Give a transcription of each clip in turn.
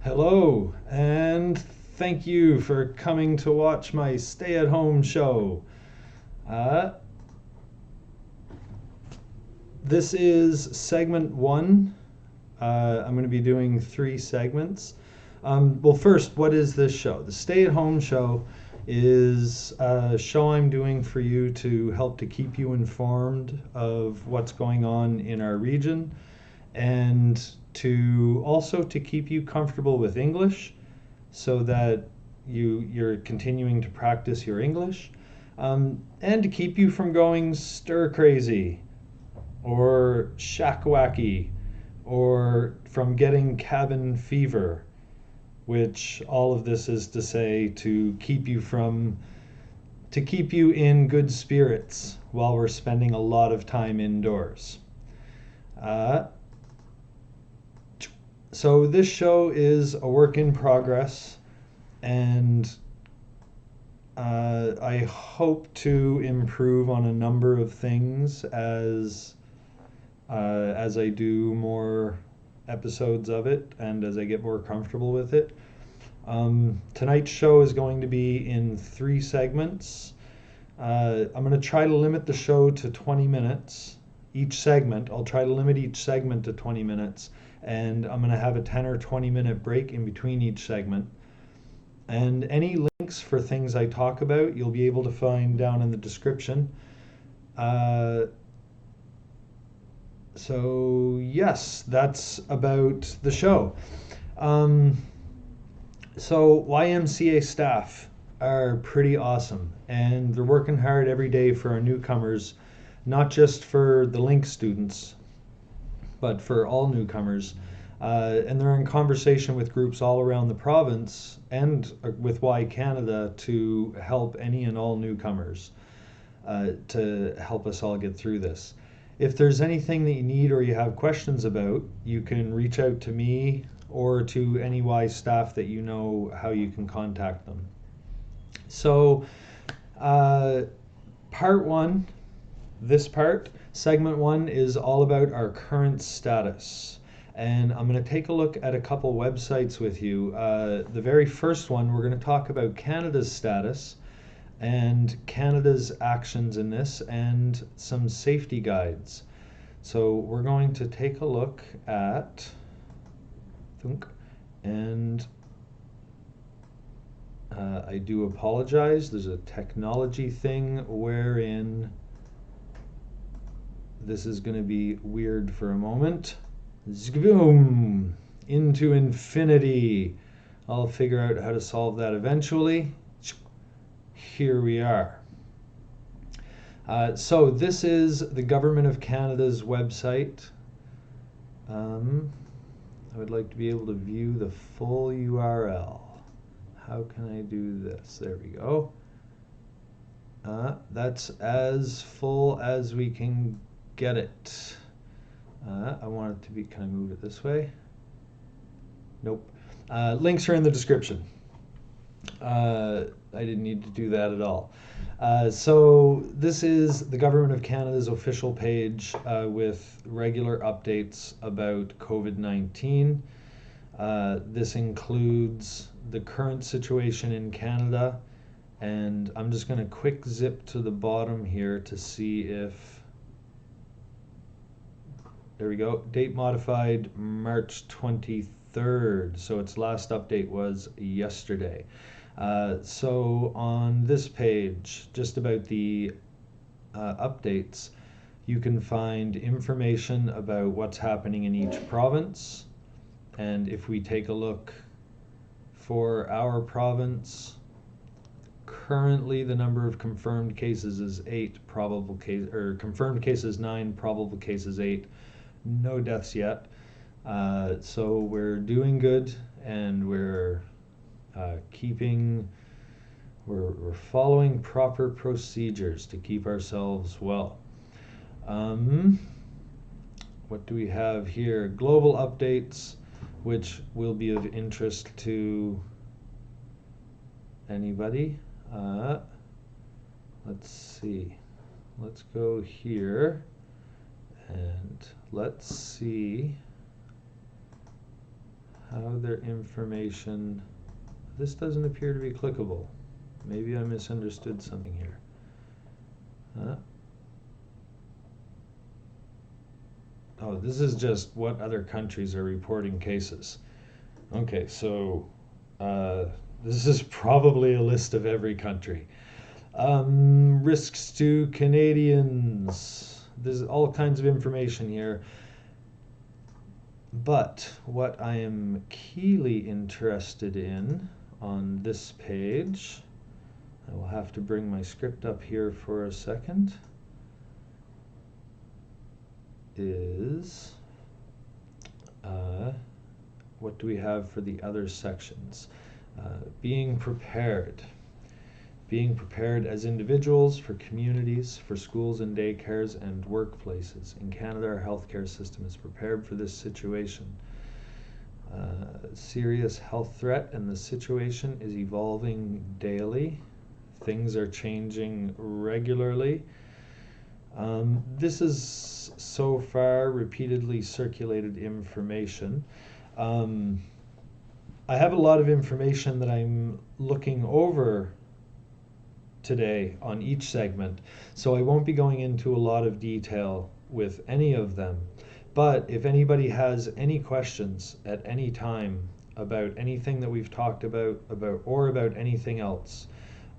Hello, and thank you for coming to watch my stay-at-home show. Uh, this is segment one. I'm going to be doing 3 segments. Well, first, what is this show? The stay-at-home show is a show I'm doing for you to help to keep you informed of what's going on in our region and to also to keep you comfortable with English so that you're continuing to practice your English, and to keep you from going stir crazy or shackwacky or from getting cabin fever, which all of this is to say to keep you in good spirits while we're spending a lot of time indoors. Uh, so this show is a work in progress, and I hope to improve on a number of things as I do more episodes of it and as I get more comfortable with it. Tonight's show is going to be in 3 segments. I'm going to try to limit the show to 20 minutes. Each segment, I'll try to limit each segment to 20 minutes, and I'm going to have a 10 or 20-minute break in between each segment. And any links for things I talk about, you'll be able to find down in the description. So yes, that's about the show. So YMCA staff are pretty awesome, and they're working hard every day for our newcomers, not just for the Link students, but for all newcomers. And they're in conversation with groups all around the province and with Y Canada to help any and all newcomers, to help us all get through this. If there's anything that you need or you have questions about, you can reach out to me or to any Y staff that you know how you can contact them. So, part one, segment one is all about our current status. And I'm going to take a look at a couple websites with you. The very first one, we're going to talk about Canada's status and Canada's actions in this and some safety guides. So we're going to take a look at, and I do apologize, there's a technology thing wherein this is going to be weird for a moment. Zboom! Into infinity. I'll figure out how to solve that eventually. Here we are. So this is the Government of Canada's website. I would like to be able to view the full URL. How can I do this? There we go. That's as full as we can get it. I want it to be, can I move it this way? Nope. Links are in the description. I didn't need to do that at all. So this is the Government of Canada's official page with regular updates about COVID-19. This includes the current situation in Canada, and I'm just going to quick zip to the bottom here to see if, there we go, date modified March 23rd, so its last update was yesterday. So on this page, just about the updates, you can find information about what's happening in each province. And if we take a look for our province, currently the number of confirmed cases is 8, confirmed cases 9, probable cases 8. No deaths yet. So we're doing good, and we're we're following proper procedures to keep ourselves well. What do we have here? Global updates, which will be of interest to anybody. Let's see. Let's go here and let's see how their information, this doesn't appear to be clickable. Maybe I misunderstood something here. Oh, this is just what other countries are reporting cases. Okay, so this is probably a list of every country. Risks to Canadians. There's all kinds of information here. But what I am keenly interested in on this page, I will have to bring my script up here for a second, is what do we have for the other sections? Being prepared. Being prepared as individuals, for communities, for schools and daycares and workplaces. In Canada, our healthcare system is prepared for this situation. Serious health threat, and the situation is evolving daily. Things are changing regularly. This is so far repeatedly circulated information. I have a lot of information that I'm looking over today on each segment, so I won't be going into a lot of detail with any of them. But if anybody has any questions at any time about anything that we've talked about or about anything else,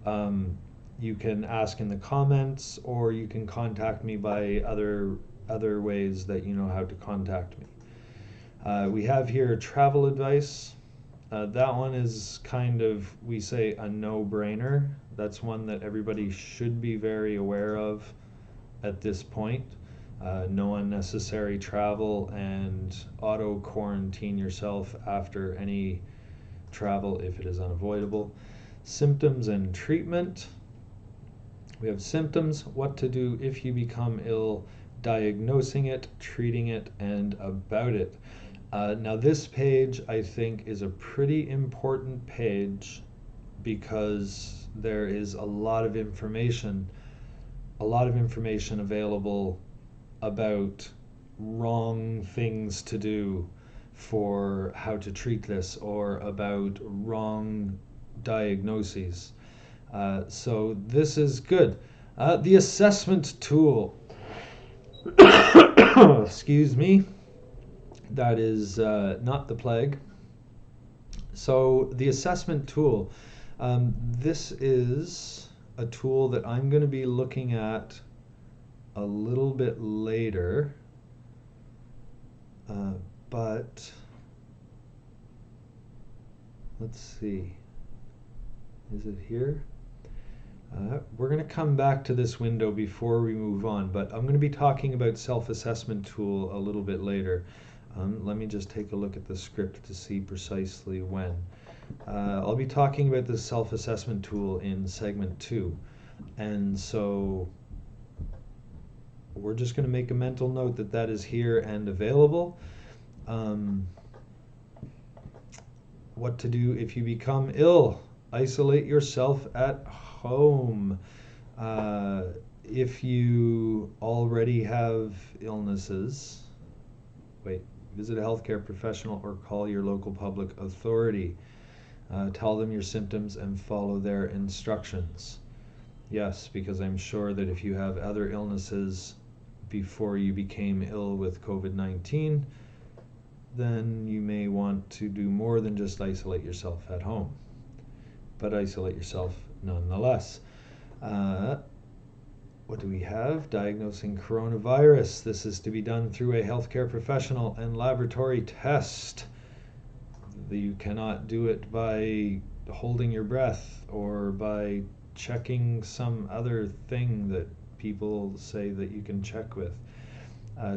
you can ask in the comments, or you can contact me by other ways that you know how to contact me. We have here travel advice. That one is kind of, we say, a no-brainer. That's one that everybody should be very aware of at this point. No unnecessary travel, and auto-quarantine yourself after any travel if it is unavoidable. Symptoms and treatment. We have symptoms, what to do if you become ill, diagnosing it, treating it, and about it. Now this page, I think, is a pretty important page because there is a lot of information available about wrong things to do for how to treat this, or about wrong diagnoses. So this is good. The assessment tool. Excuse me. That is not the plague. So the assessment tool. This is a tool that I'm going to be looking at a little bit later. But let's see. Is it here? We're going to come back to this window before we move on, but I'm going to be talking about self-assessment tool a little bit later. Let me just take a look at the script to see precisely when. I'll be talking about the self-assessment tool in segment 2, and so we're just going to make a mental note that that is here and available. What to do if you become ill. Isolate yourself at home. If you already have illnesses, visit a healthcare professional or call your local public authority. Tell them your symptoms and follow their instructions. Yes, because I'm sure that if you have other illnesses before you became ill with COVID-19, then you may want to do more than just isolate yourself at home. But isolate yourself nonetheless. What do we have? Diagnosing coronavirus. This is to be done through a healthcare professional and laboratory test. You cannot do it by holding your breath or by checking some other thing that people say that you can check with.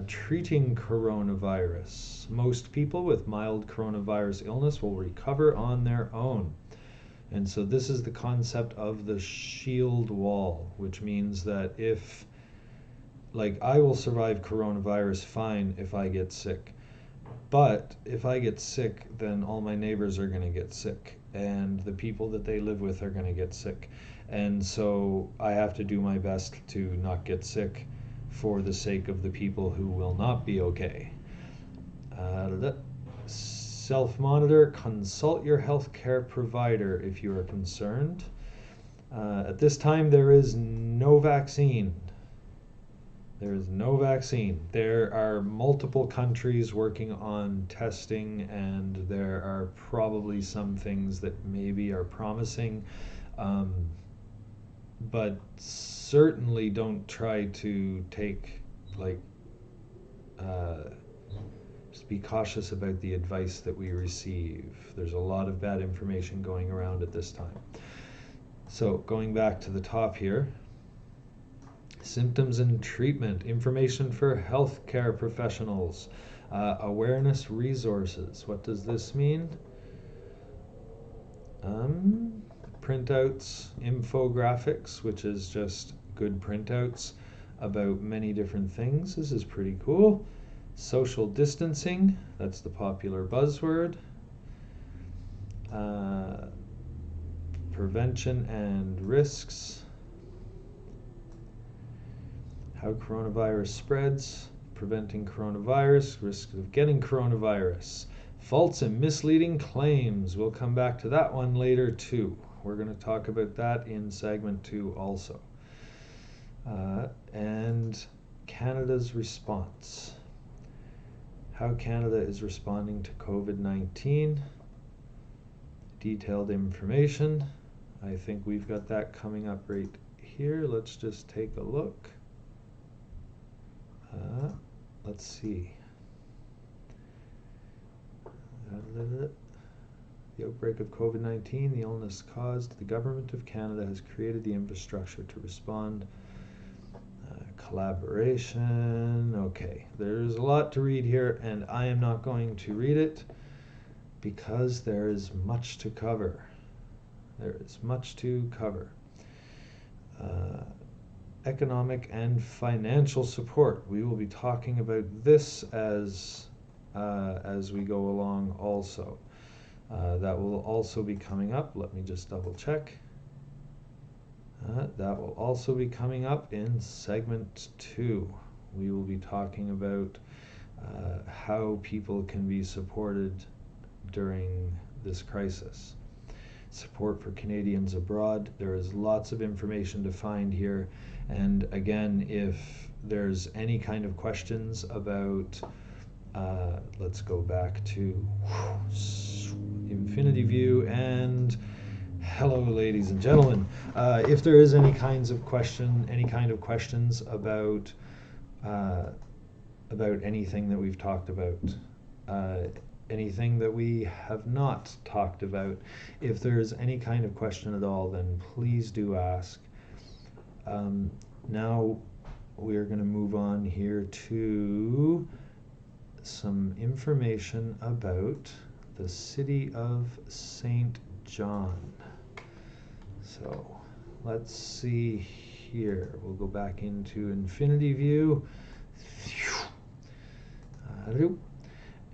Treating coronavirus. Most people with mild coronavirus illness will recover on their own. And so this is the concept of the shield wall, which means that if, like, I will survive coronavirus fine if I get sick. But if I get sick, then all my neighbors are going to get sick, and the people that they live with are going to get sick. And so I have to do my best to not get sick for the sake of the people who will not be okay. self-monitor, consult your healthcare provider if you are concerned. At this time, there is no vaccine. There is no vaccine. There are multiple countries working on testing, and there are probably some things that maybe are promising, but certainly don't try to take, just be cautious about the advice that we receive. There's a lot of bad information going around at this time. So going back to the top here, symptoms and treatment, information for healthcare professionals, awareness resources. What does this mean? Printouts, infographics, which is just good printouts about many different things. This is pretty cool. Social distancing, that's the popular buzzword. Prevention and risks. How coronavirus spreads, preventing coronavirus, risk of getting coronavirus. False and misleading claims. We'll come back to that one later too. We're going to talk about that in segment 2 also. And Canada's response. How Canada is responding to COVID-19. Detailed information. I think we've got that coming up right here. Let's just take a look. Let's see. The outbreak of COVID-19, the illness caused, the Government of Canada has created the infrastructure to respond. Collaboration. Okay, there's a lot to read here, and I am not going to read it because there is much to cover. There is much to cover. Economic and financial support. We will be talking about this as we go along also. That will also be coming up. Let me just double check. That will also be coming up in segment 2. We will be talking about how people can be supported during this crisis. Support for Canadians abroad. There is lots of information to find here. And again, if there's any kind of questions about, let's go back to Infinity View and hello, ladies and gentlemen. If there is any kind of questions about anything that we've talked about, anything that we have not talked about, if there's any kind of question at all, then please do ask. Now we're going to move on here to some information about the city of St. John. So let's see here. We'll go back into Infinity View.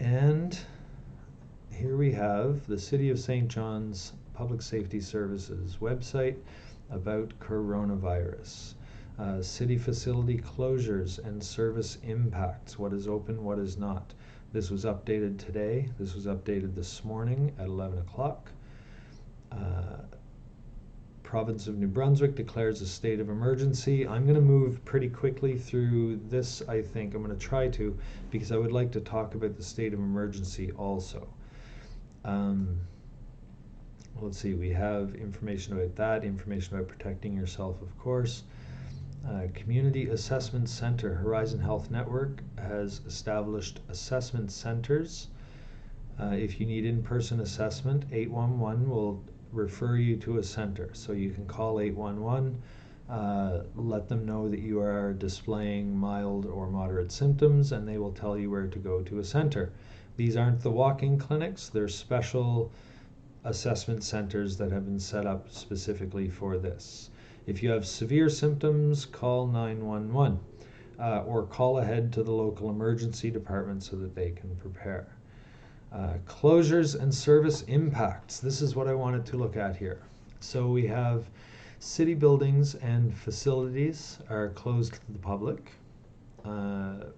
And here we have the City of St. John's Public Safety Services website about coronavirus. City facility closures and service impacts. What is open, what is not. This was updated today. This was updated this morning at 11 o'clock. Province of New Brunswick declares a state of emergency. I'm going to move pretty quickly through this, I think. I'm going to try to, because I would like to talk about the state of emergency also. Let's see, we have information about that, information about protecting yourself, of course. Community Assessment Center. Horizon Health Network has established assessment centers. If you need in-person assessment, 811 will refer you to a center. So you can call 811, let them know that you are displaying mild or moderate symptoms, and they will tell you where to go to a center. These aren't the walk-in clinics, they're special assessment centers that have been set up specifically for this. If you have severe symptoms, call 911 or call ahead to the local emergency department so that they can prepare. Closures and service impacts. This is what I wanted to look at here. So we have city buildings and facilities are closed to the public.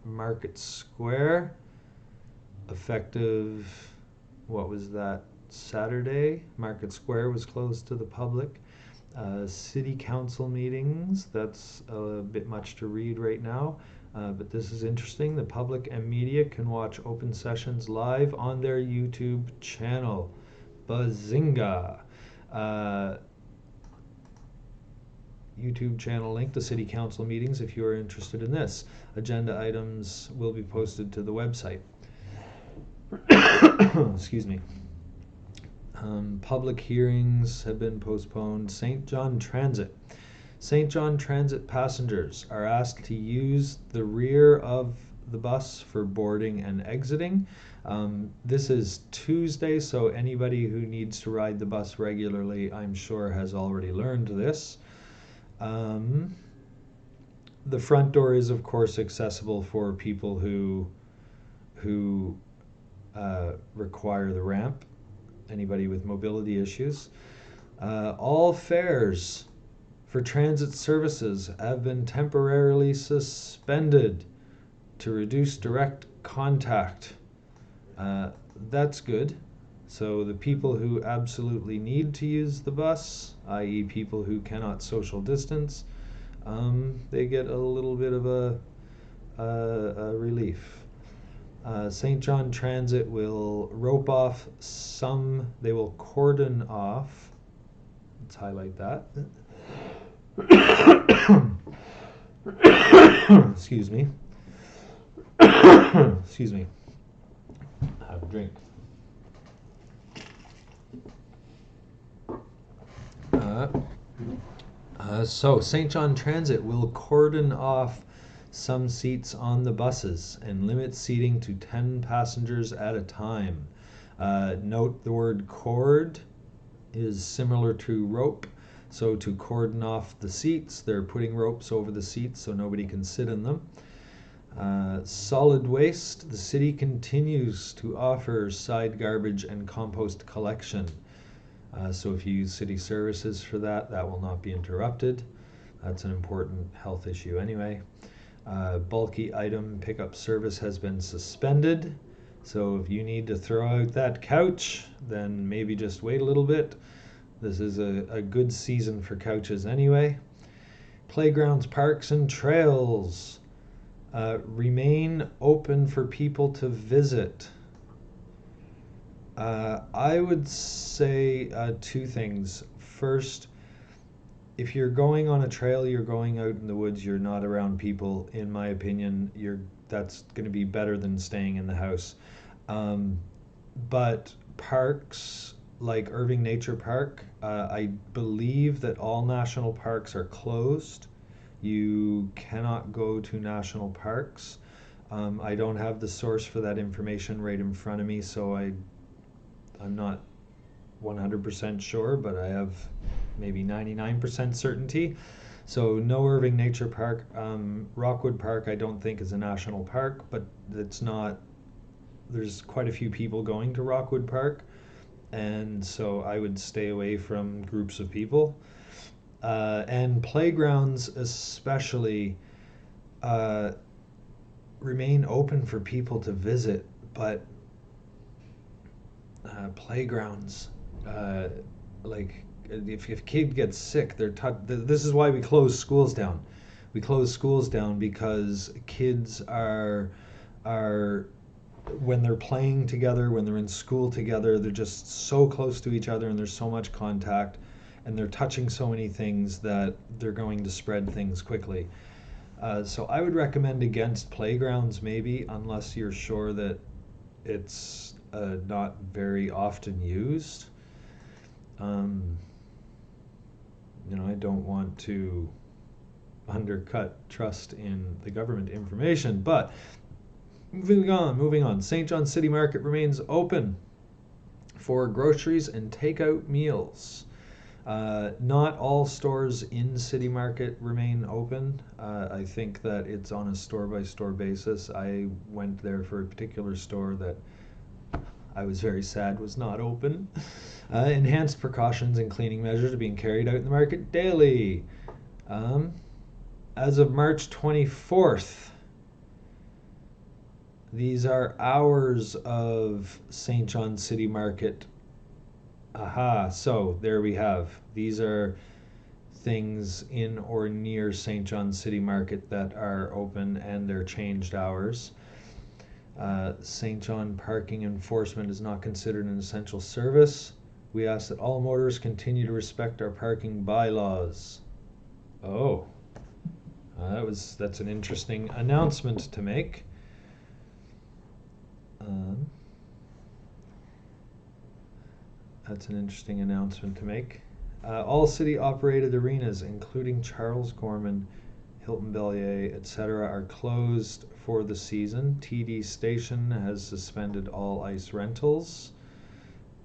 Market Square, effective what was that, Saturday, Market Square was closed to the public. City council meetings, that's a bit much to read right now, but this is interesting. The public and media can watch open sessions live on their YouTube channel. Bazinga! YouTube channel link to city council meetings if you are interested in this. Agenda items will be posted to the website. Excuse me. Public hearings have been postponed. St. John Transit. St. John Transit passengers are asked to use the rear of the bus for boarding and exiting. This is Tuesday, so anybody who needs to ride the bus regularly, I'm sure, has already learned this. The front door is, of course, accessible for people who require the ramp. Anybody with mobility issues. All fares for transit services have been temporarily suspended to reduce direct contact. That's good. So the people who absolutely need to use the bus, i.e. people who cannot social distance, they get a little bit of a relief. St. John Transit will rope off some, they will cordon off, let's highlight that. Excuse me. Excuse me. Have a drink. So St. John Transit will cordon off some seats on the buses and limit seating to 10 passengers at a time. Note the word cord is similar to rope. So to cordon off the seats, they're putting ropes over the seats so nobody can sit in them. Solid waste, the city continues to offer side garbage and compost collection. So if you use city services for that, that will not be interrupted. That's an important health issue anyway. Bulky item pickup service has been suspended. So if you need to throw out that couch, then maybe just wait a little bit. This is a good season for couches anyway. Playgrounds, parks, and trails remain open for people to visit. I would say two things. First, if you're going on a trail, you're going out in the woods, you're not around people, in my opinion, that's going to be better than staying in the house. But parks like Irving Nature Park, I believe that all national parks are closed. You cannot go to national parks. I don't have the source for that information right in front of me, so I'm not 100% sure, but I have maybe 99% certainty. So no Irving Nature Park. Rockwood Park I don't think is a national park, but it's not, there's quite a few people going to Rockwood Park, and so I would stay away from groups of people. And playgrounds especially remain open for people to visit, but playgrounds, like if a kid gets sick, this is why we close schools down. We close schools down because kids are when they're playing together, when they're in school together, they're just so close to each other and there's so much contact and they're touching so many things that they're going to spread things quickly. So I would recommend against playgrounds maybe, unless you're sure that it's not very often used. I don't want to undercut trust in the government information, but moving on. St. John City Market remains open for groceries and takeout meals. Not all stores in City Market remain open. I think that it's on a store-by-store basis. I went there for a particular store that I was very sad was not open. Enhanced precautions and cleaning measures are being carried out in the market daily. As of March 24th, These are hours of St. John City Market. Aha, so there we have. These are things in or near St. John City Market that are open and they're changed hours. St. John parking enforcement is not considered an essential service. We ask that all motorists continue to respect our parking bylaws. Oh, that's an interesting announcement to make. That's an interesting announcement to make. All city-operated arenas, including Charles Gorman, Hilton Bellier, etc., are closed for the season. TD Station has suspended all ice rentals.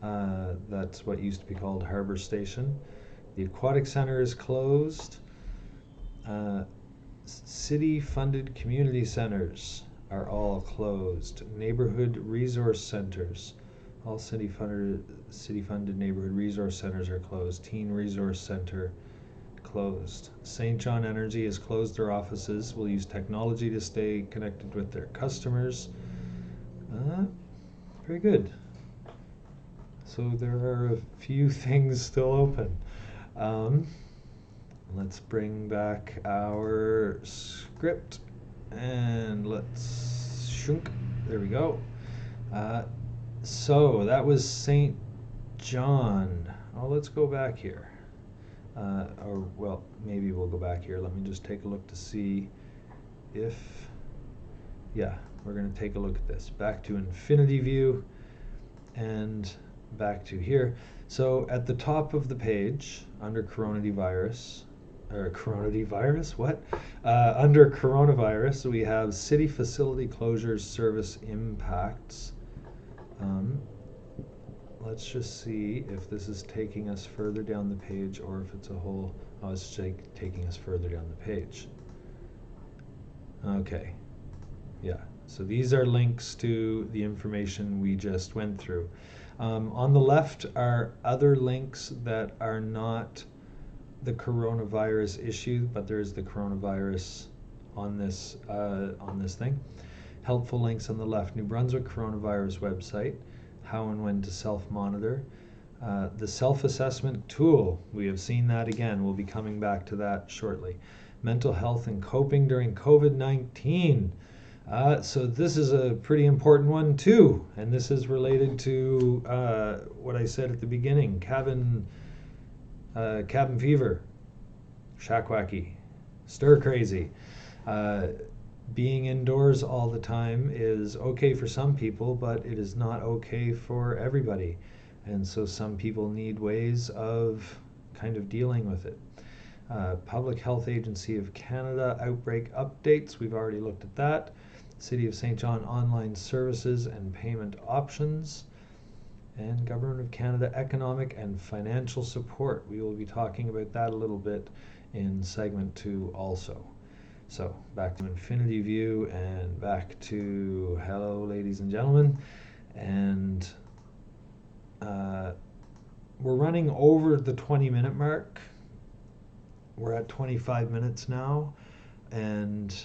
That's what used to be called Harbor Station. The Aquatic Center is closed. City-funded community centers are all closed. Neighborhood resource centers. All city-funded neighborhood resource centers are closed. Teen Resource Center closed. St. John Energy has closed their offices. Will use technology to stay connected with their customers. Very good. So there are a few things still open. Let's bring back our script and let's shunk. There we go. So that was St. John. Oh, let's go back here. Or, well, maybe we'll go back here. Let me just take a look to see if, yeah, we're going to take a look at this. Back to Infinity View and back to here. So at the top of the page, under coronavirus, under coronavirus, we have city facility closures, service impacts. Let's just see if this is taking us further down the page or if it's a whole, oh, it's taking us further down the page. Okay, yeah, so these are links to the information we just went through. On the left are other links that are not the coronavirus issue, but there's the coronavirus on this thing. Helpful links on the left: New Brunswick coronavirus website, how and when to self-monitor, the self-assessment tool. We have seen that again. We'll be coming back to that shortly. Mental health and coping during COVID-19. So this is a pretty important one too, and this is related to what I said at the beginning: cabin fever, shackwacky, stir crazy. Being indoors all the time is okay for some people, but it is not okay for everybody. And so some people need ways of kind of dealing with it. Public Health Agency of Canada outbreak updates. We've already looked at that. City of St. John online services and payment options. And Government of Canada economic and financial support. We will be talking about that a little bit in segment 2 also. So back to Infinity View and back to hello, ladies and gentlemen. And we're running over the 20-minute mark. We're at 25 minutes now, and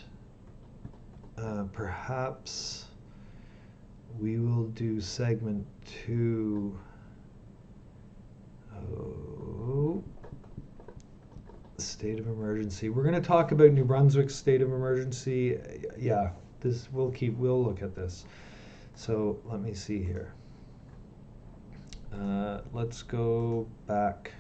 perhaps we will do segment 2. State of emergency. We're going to talk about New Brunswick's state of emergency. Yeah, we'll look at this. So let me see here. Let's go back.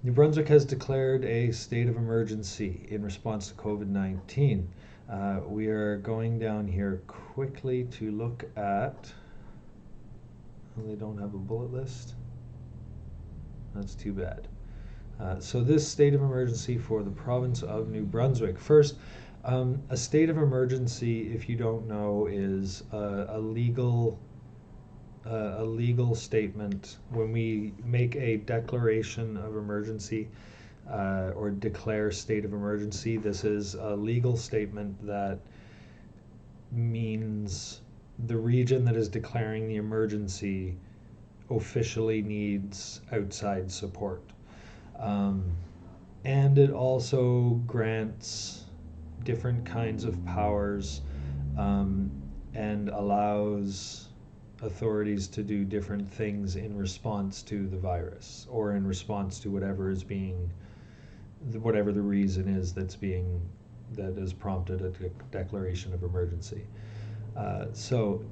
New Brunswick has declared a state of emergency in response to COVID-19. We are going down here quickly to look at, they don't have a bullet list. That's too bad. So this state of emergency for the province of New Brunswick. First, a state of emergency, if you don't know, is a legal statement. When we make a declaration of emergency or declare state of emergency, this is a legal statement that means the region that is declaring the emergency officially needs outside support. And it also grants different kinds of powers and allows authorities to do different things in response to the virus, or in response to whatever the reason is that has prompted a declaration of emergency. So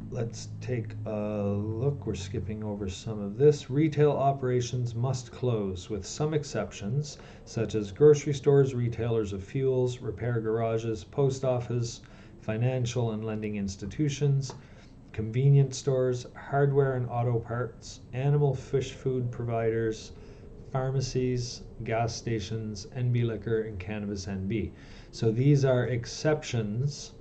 let's take a look. We're skipping over some of this. Retail operations must close with some exceptions, such as grocery stores, retailers of fuels, repair garages, post office, financial and lending institutions, convenience stores, hardware and auto parts, animal fish food providers, pharmacies, gas stations, NB Liquor, and Cannabis NB. So these are exceptions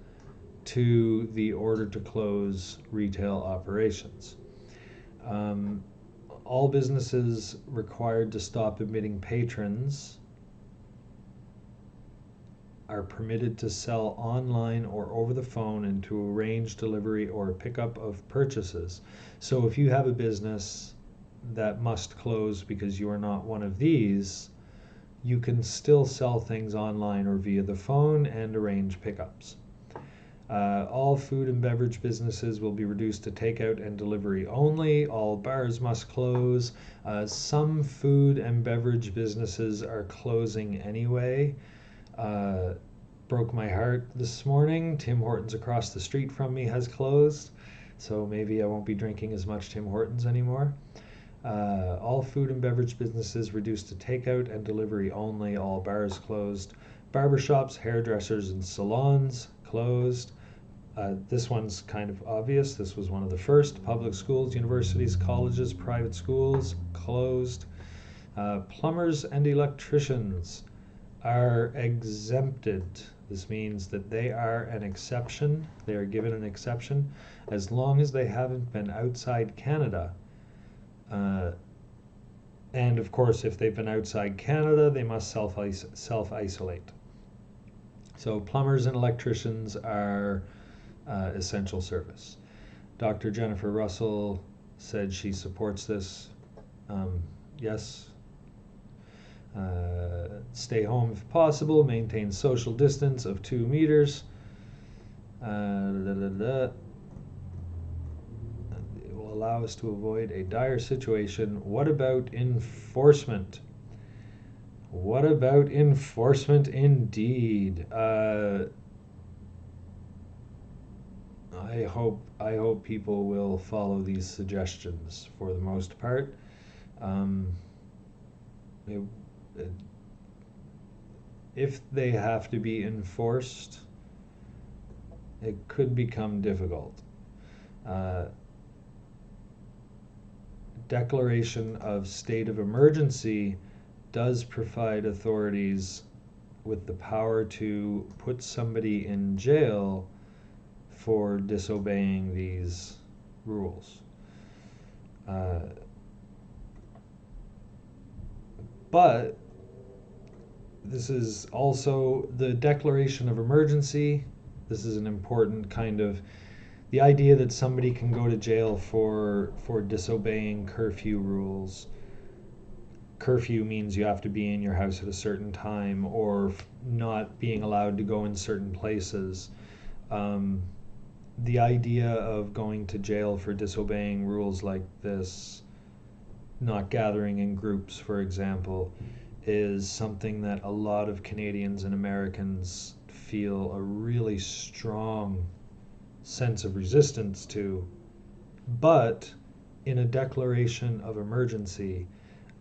to the order to close retail operations. All businesses required to stop admitting patrons are permitted to sell online or over the phone and to arrange delivery or pickup of purchases. So if you have a business that must close because you are not one of these, you can still sell things online or via the phone and arrange pickups. All food and beverage businesses will be reduced to takeout and delivery only. All bars must close. Some food and beverage businesses are closing anyway. Broke my heart this morning. Tim Hortons across the street from me has closed, so maybe I won't be drinking as much Tim Hortons anymore. All food and beverage businesses reduced to takeout and delivery only. All bars closed. Barbershops, hairdressers, and salons closed. This one's kind of obvious. This was one of the first. Public schools, universities, colleges, private schools closed. Plumbers and electricians are exempted. This means that they are an exception. They are given an exception as long as they haven't been outside Canada. And of course, if they've been outside Canada, they must self-isolate. So plumbers and electricians are essential service. Dr. Jennifer Russell said she supports this. Yes. Stay home if possible. Maintain social distance of 2 meters. It will allow us to avoid a dire situation. What about enforcement? What about enforcement indeed? I hope people will follow these suggestions for the most part. If they have to be enforced, it could become difficult. Declaration of state of emergency does provide authorities with the power to put somebody in jail for disobeying these rules. But this is also the declaration of emergency. This is an important kind of, the idea that somebody can go to jail for disobeying curfew rules. Curfew means you have to be in your house at a certain time, or not being allowed to go in certain places. The idea of going to jail for disobeying rules like this, not gathering in groups, for example, is something that a lot of Canadians and Americans feel a really strong sense of resistance to. But in a declaration of emergency,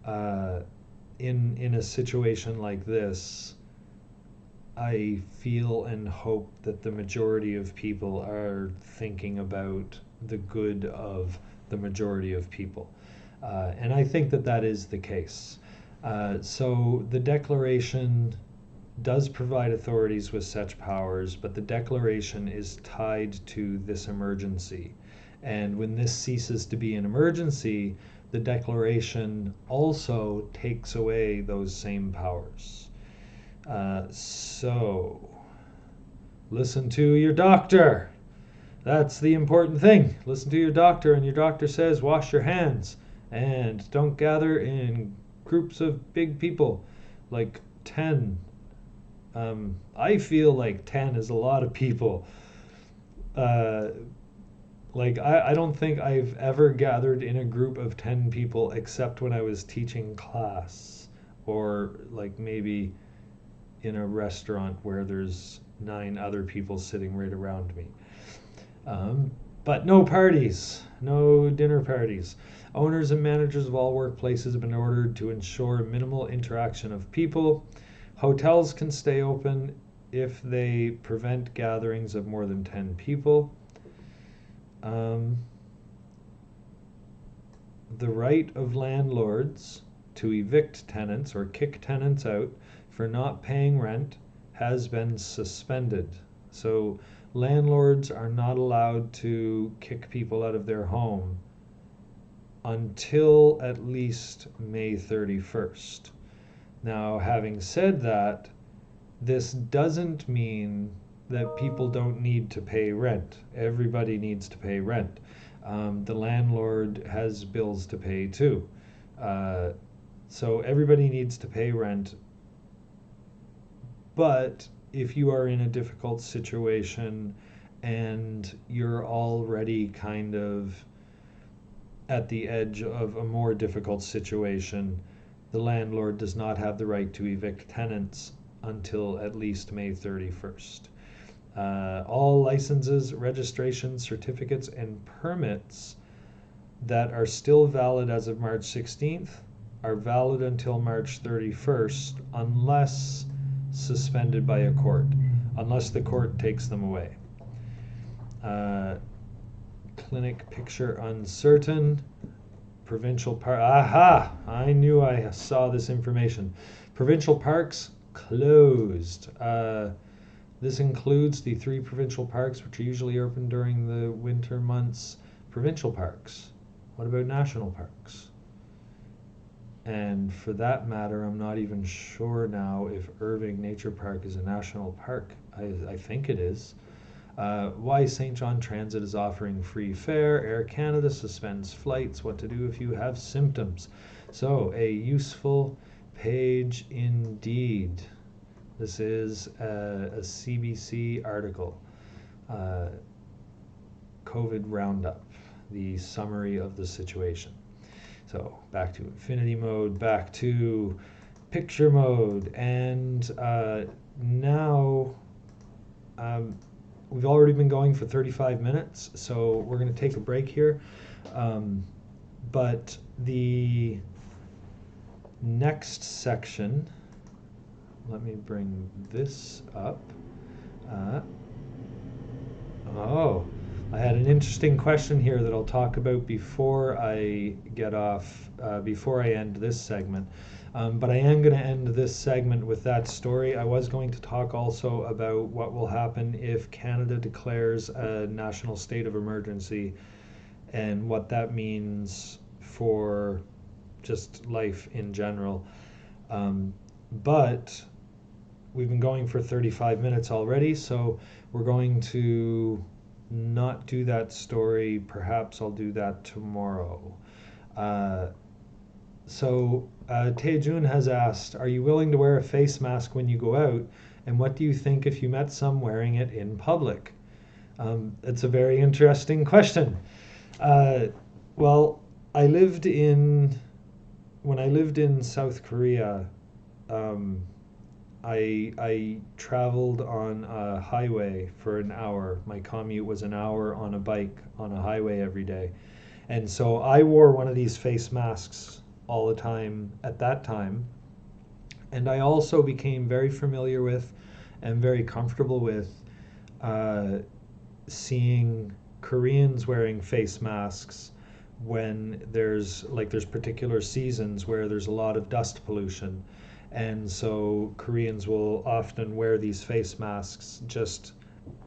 in a situation like this, I feel and hope that the majority of people are thinking about the good of the majority of people. And I think that that is the case. So the declaration does provide authorities with such powers, but the declaration is tied to this emergency. And when this ceases to be an emergency, the declaration also takes away those same powers. So listen to your doctor. That's the important thing. Listen to your doctor, and your doctor says wash your hands and don't gather in groups of big people, like 10 I feel like 10 is a lot of people. Uh, I don't think I've ever gathered in a group of 10 people except when I was teaching class, or like maybe in a restaurant where there's 9 other people sitting right around me. Um, but no parties, no dinner parties. Owners and managers of all workplaces have been ordered to ensure minimal interaction of people. Hotels can stay open if they prevent gatherings of more than 10 people. Um, the right of landlords to evict tenants or kick tenants out for not paying rent has been suspended. So landlords are not allowed to kick people out of their home until at least May 31st. Now, having said that, this doesn't mean that people don't need to pay rent. Everybody needs to pay rent. The landlord has bills to pay too. So everybody needs to pay rent. But if you are in a difficult situation and you're already kind of at the edge of a more difficult situation, the landlord does not have the right to evict tenants until at least May 31st. All licenses, registrations, certificates, and permits that are still valid as of March 16th are valid until March 31st unless suspended by a court, unless the court takes them away. Clinic picture uncertain. Provincial park. Aha! I knew I saw this information. Provincial parks closed. This includes the 3 provincial parks, which are usually open during the winter months. Provincial parks. What about national parks? And for that matter, I'm not even sure now if Irving Nature Park is a national park. I think it is. Why St. John Transit is offering free fare. Air Canada suspends flights. What to do if you have symptoms. So, a useful page indeed. This is a CBC article. COVID Roundup, the summary of the situation. So, back to infinity mode, back to picture mode, and now we've already been going for 35 minutes, so we're going to take a break here. But the next section, let me bring this up. I had an interesting question here that I'll talk about before I get off, before I end this segment. But I am going to end this segment with that story. I was going to talk also about what will happen if Canada declares a national state of emergency and what that means for just life in general. But we've been going for 35 minutes already, so we're going to not do that story. Perhaps I'll do that tomorrow. Taejun has asked, are you willing to wear a face mask when you go out? And what do you think if you met some wearing it in public? It's a very interesting question. Well, when I lived in South Korea, I traveled on a highway for an hour. My commute was an hour on a bike on a highway every day. And so I wore one of these face masks all the time at that time. And I also became very familiar with and very comfortable with seeing Koreans wearing face masks when there's particular seasons where there's a lot of dust pollution. And so Koreans will often wear these face masks just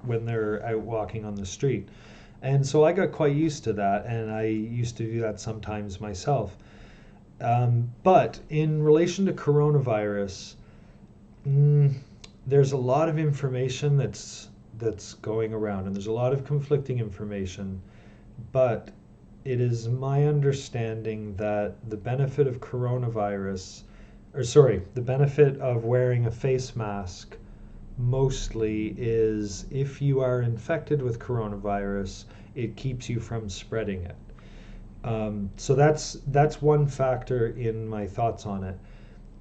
when they're out walking on the street. And so I got quite used to that, and I used to do that sometimes myself. But in relation to coronavirus, there's a lot of information that's going around, and there's a lot of conflicting information. But it is my understanding that the benefit of wearing a face mask mostly is if you are infected with coronavirus, it keeps you from spreading it. So that's one factor in my thoughts on it.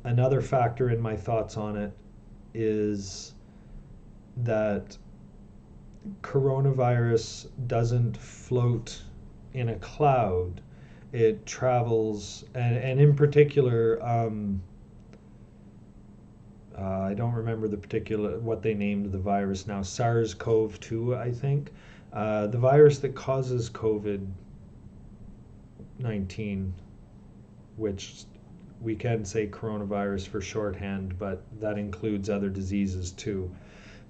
Another factor in my thoughts on it is that coronavirus doesn't float in a cloud. It travels, and in particular, I don't remember the particular what they named the virus now. SARS-CoV-2, I think, the virus that causes COVID-19, which we can say coronavirus for shorthand, but that includes other diseases too.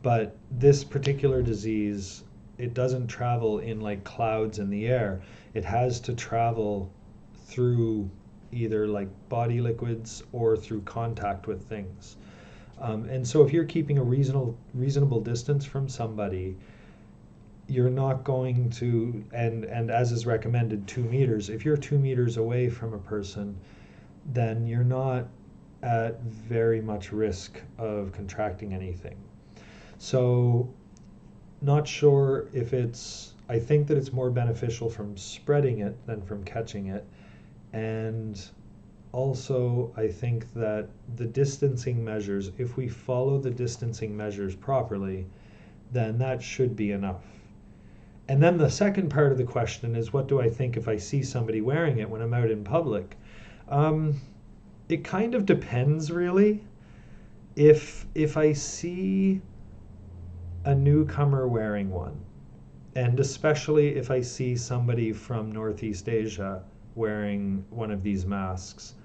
But this particular disease, it doesn't travel in like clouds in the air. It has to travel through either like body liquids or through contact with things. And so if you're keeping a reasonable distance from somebody, you're not going to, and as is recommended, 2 meters. If you're 2 meters away from a person, then you're not at very much risk of contracting anything. So not sure if I think that it's more beneficial from spreading it than from catching it. And also, I think that the distancing measures, if we follow the distancing measures properly, then that should be enough. And then the second part of the question is, what do I think if I see somebody wearing it when I'm out in public? It kind of depends, really. If I see a newcomer wearing one, and especially if I see somebody from Northeast Asia wearing one of these masks,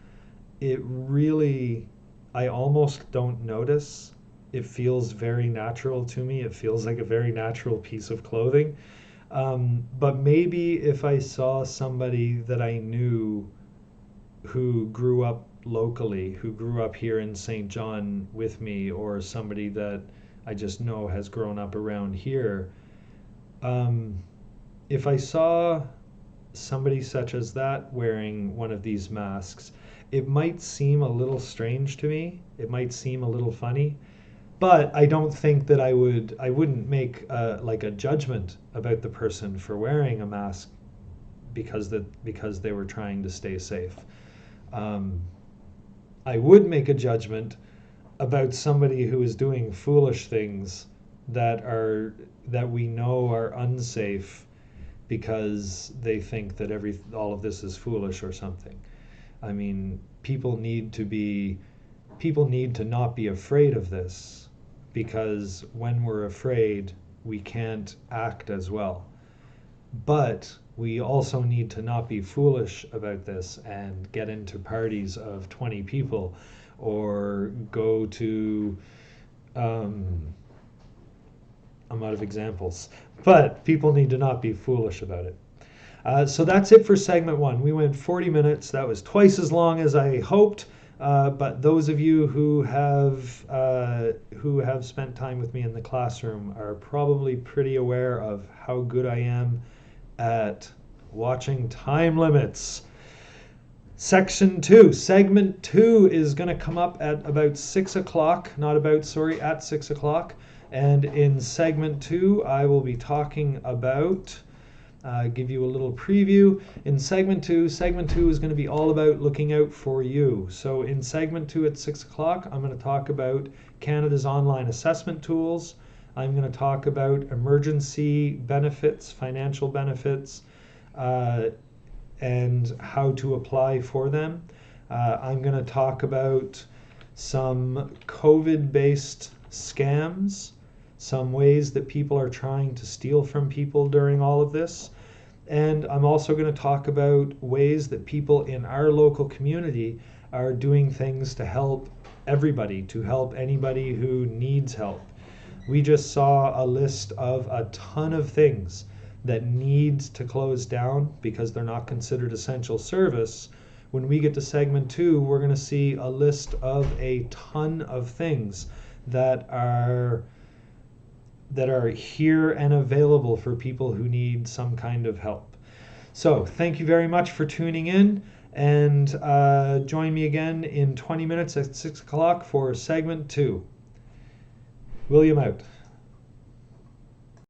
I almost don't notice. It feels very natural to me. It feels like a very natural piece of clothing. But maybe if I saw somebody that I knew who grew up locally, who grew up here in St. John with me, or somebody that I just know has grown up around here, if I saw somebody such as that wearing one of these masks, it might seem a little strange to me. It might seem a little funny, but I don't think that I wouldn't make like a judgment about the person for wearing a mask because they were trying to stay safe. I would make a judgment about somebody who is doing foolish things that we know are unsafe because they think that all of this is foolish or something. I mean, people need to not be afraid of this, because when we're afraid, we can't act as well. But we also need to not be foolish about this and get into parties of 20 people or go to, I'm out of examples, but people need to not be foolish about it. So that's it for segment 1. We went 40 minutes. That was twice as long as I hoped. But those of you who have spent time with me in the classroom are probably pretty aware of how good I am at watching time limits. Segment 2 is going to come up at about 6 o'clock, at 6 o'clock. And in segment 2, I will be talking about, give you a little preview. In segment 2 is going to be all about looking out for you. So in segment 2 at 6 o'clock, I'm going to talk about Canada's online assessment tools. I'm going to talk about emergency benefits, financial benefits, and how to apply for them. I'm going to talk about some COVID-based scams, some ways that people are trying to steal from people during all of this. And I'm also going to talk about ways that people in our local community are doing things to help everybody, to help anybody who needs help. We just saw a list of a ton of things that needs to close down because they're not considered essential service. When we get to segment 2, we're going to see a list of a ton of things that are here and available for people who need some kind of help. So thank you very much for tuning in, and join me again in 20 minutes at 6 o'clock for segment 2. William out.